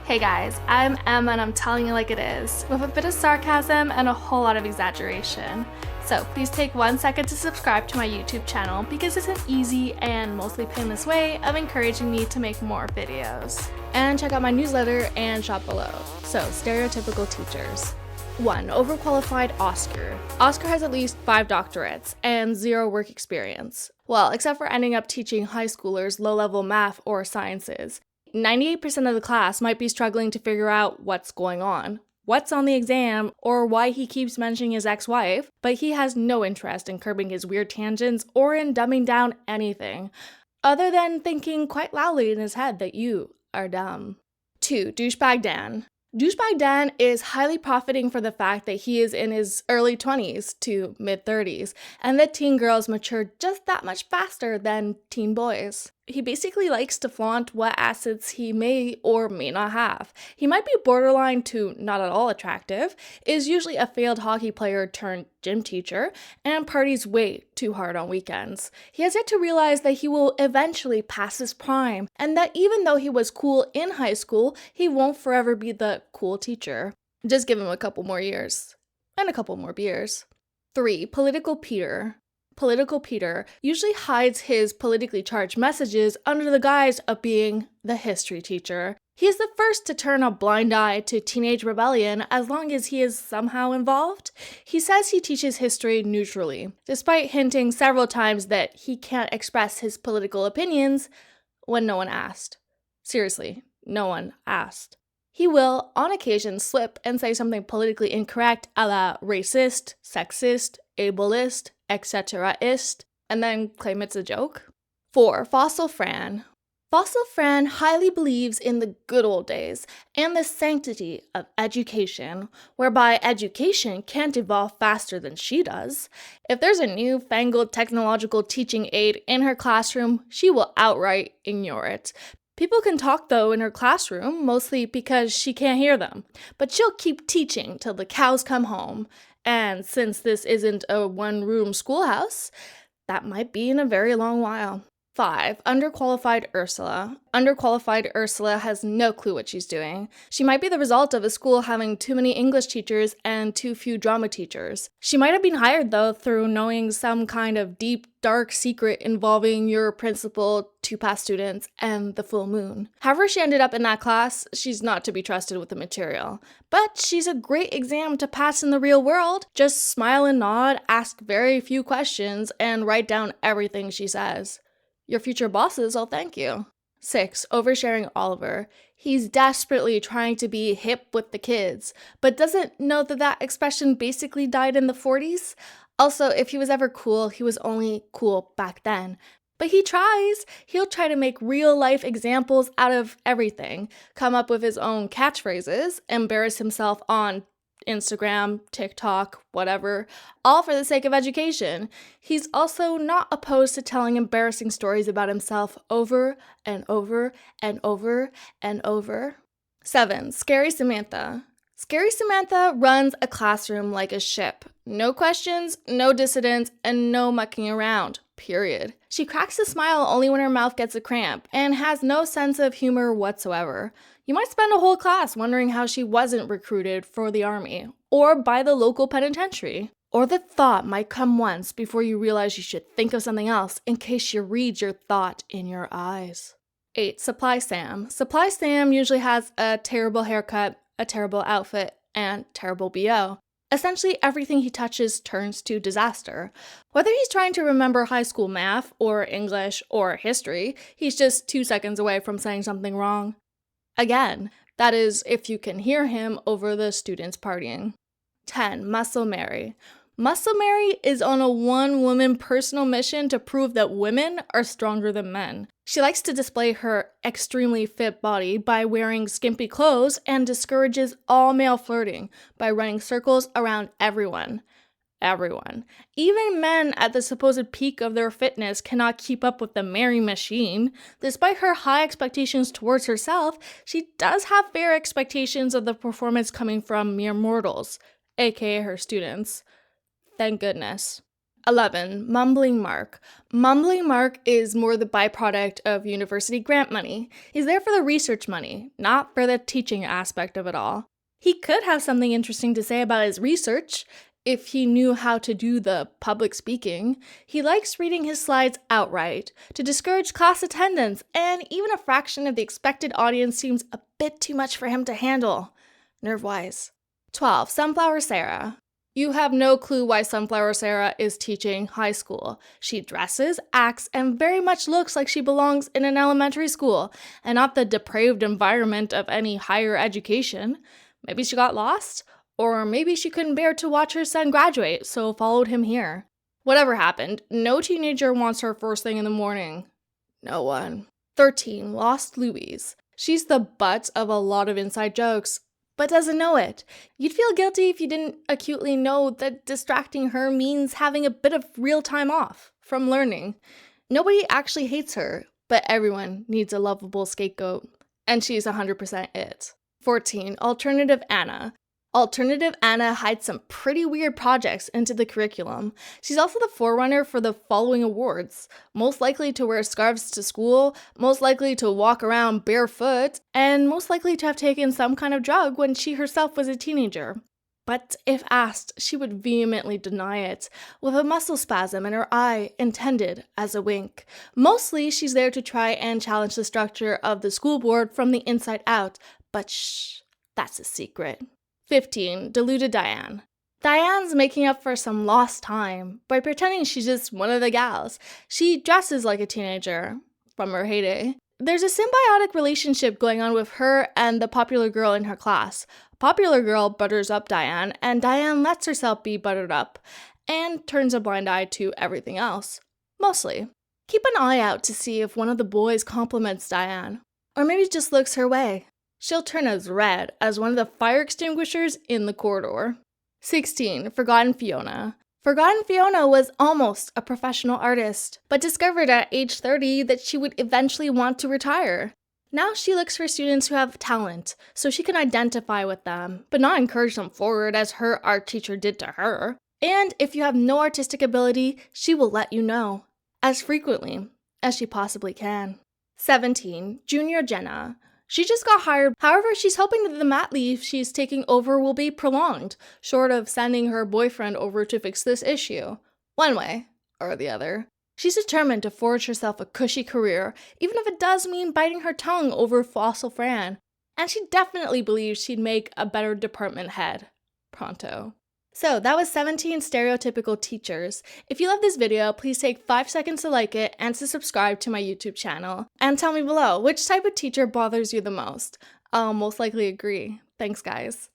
Hey guys, I'm Emma and I'm telling you like it is, with a bit of sarcasm and a whole lot of exaggeration. So please take 1 second to subscribe to my YouTube channel because it's an easy and mostly painless way of encouraging me to make more videos. And check out my newsletter and shop below. So, Stereotypical Teachers. 1. Overqualified Oscar. Oscar has at least 5 doctorates and 0 work experience. Well, except for ending up teaching high schoolers low-level math or sciences. 98% of the class might be struggling to figure out what's going on, what's on the exam, or why he keeps mentioning his ex-wife, but he has no interest in curbing his weird tangents or in dumbing down anything, other than thinking quite loudly in his head that you are dumb. 2. Douchebag Dan. Douchebag Dan is highly profiting for the fact that he is in his early 20s to mid-30s, and that teen girls mature just that much faster than teen boys. He basically likes to flaunt what assets he may or may not have. He might be borderline to not at all attractive, is usually a failed hockey player turned gym teacher, and parties way too hard on weekends. He has yet to realize that he will eventually pass his prime, and that even though he was cool in high school, he won't forever be the cool teacher. Just give him a couple more years. And a couple more beers. 3. Political Peter. Political Peter usually hides his politically charged messages under the guise of being the history teacher. He is the first to turn a blind eye to teenage rebellion as long as he is somehow involved. He says he teaches history neutrally, despite hinting several times that he can't express his political opinions when no one asked. Seriously, no one asked. He will, on occasion, slip and say something politically incorrect a la racist, sexist, ableist, etc.ist, and then claim it's a joke. 4. Fossil Fran. Fossil Fran highly believes in the good old days and the sanctity of education, whereby education can't evolve faster than she does. If there's a new-fangled technological teaching aid in her classroom, she will outright ignore it. People can talk, though, in her classroom, mostly because she can't hear them. But she'll keep teaching till the cows come home. And since this isn't a one-room schoolhouse, that might be in a very long while. 5. Underqualified Ursula. Underqualified Ursula has no clue what she's doing. She might be the result of a school having too many English teachers and too few drama teachers. She might have been hired, though, through knowing some kind of deep, dark secret involving your principal, 2 past students, and the full moon. However she ended up in that class, she's not to be trusted with the material. But she's a great exam to pass in the real world. Just smile and nod, ask very few questions, and write down everything she says. Your future bosses will thank you. 6. Oversharing Oliver. He's desperately trying to be hip with the kids, but doesn't know that that expression basically died in the 40s. Also, if he was ever cool, he was only cool back then. But he tries. He'll try to make real-life examples out of everything, come up with his own catchphrases, embarrass himself on Instagram, TikTok, whatever, all for the sake of education. He's also not opposed to telling embarrassing stories about himself over and over and over and over. 7. Scary Samantha. Scary Samantha runs a classroom like a ship. No questions, no dissidents, and no mucking around. Period. She cracks a smile only when her mouth gets a cramp, and has no sense of humor whatsoever. You might spend a whole class wondering how she wasn't recruited for the army, or by the local penitentiary. Or the thought might come once before you realize you should think of something else in case she reads your thought in your eyes. 8. Supply Sam. Supply Sam usually has a terrible haircut, a terrible outfit, and terrible BO. Essentially, everything he touches turns to disaster. Whether he's trying to remember high school math, or English, or history, he's just 2 seconds away from saying something wrong. Again, that is if you can hear him over the students partying. 10. Muscle Mary. Muscle Mary is on a one-woman personal mission to prove that women are stronger than men. She likes to display her extremely fit body by wearing skimpy clothes and discourages all male flirting by running circles around everyone. Everyone. Even men at the supposed peak of their fitness cannot keep up with the Mary machine. Despite her high expectations towards herself, she does have fair expectations of the performance coming from mere mortals, aka her students. Thank goodness. 11. Mumbling Mark. Mumbling Mark is more the byproduct of university grant money. He's there for the research money, not for the teaching aspect of it all. He could have something interesting to say about his research if he knew how to do the public speaking. He likes reading his slides outright to discourage class attendance, and even a fraction of the expected audience seems a bit too much for him to handle, nerve-wise. 12. Sunflower Sarah. You have no clue why Sunflower Sarah is teaching high school. She dresses, acts, and very much looks like she belongs in an elementary school, and not the depraved environment of any higher education. Maybe she got lost? Or maybe she couldn't bear to watch her son graduate, so followed him here. Whatever happened, no teenager wants her first thing in the morning. No one. 13. Lost Louise. She's the butt of a lot of inside jokes, but doesn't know it. You'd feel guilty if you didn't acutely know that distracting her means having a bit of real time off from learning. Nobody actually hates her, but everyone needs a lovable scapegoat, and she's 100% it. 14. Alternative Anna. Alternative Anna hides some pretty weird projects into the curriculum. She's also the forerunner for the following awards: most likely to wear scarves to school, most likely to walk around barefoot, and most likely to have taken some kind of drug when she herself was a teenager. But if asked, she would vehemently deny it, with a muscle spasm in her eye intended as a wink. Mostly, she's there to try and challenge the structure of the school board from the inside out, but shh, that's a secret. 15. Deluded Diane. Diane's making up for some lost time by pretending she's just one of the gals. She dresses like a teenager from her heyday. There's a symbiotic relationship going on with her and the popular girl in her class. Popular girl butters up Diane, and Diane lets herself be buttered up and turns a blind eye to everything else. Mostly. Keep an eye out to see if one of the boys compliments Diane, or maybe just looks her way. She'll turn as red as one of the fire extinguishers in the corridor. 16. Forgotten Fiona. Forgotten Fiona was almost a professional artist, but discovered at age 30 that she would eventually want to retire. Now she looks for students who have talent, so she can identify with them, but not encourage them forward as her art teacher did to her. And if you have no artistic ability, she will let you know, as frequently as she possibly can. 17. Junior Jenna. She just got hired. However, she's hoping that the mat leave she's taking over will be prolonged, short of sending her boyfriend over to fix this issue. One way or the other. She's determined to forge herself a cushy career, even if it does mean biting her tongue over Fossil Fran. And she definitely believes she'd make a better department head. Pronto. So that was 17 stereotypical teachers. If you love this video, please take 5 seconds to like it and to subscribe to my YouTube channel. And tell me below, which type of teacher bothers you the most? I'll most likely agree. Thanks, guys.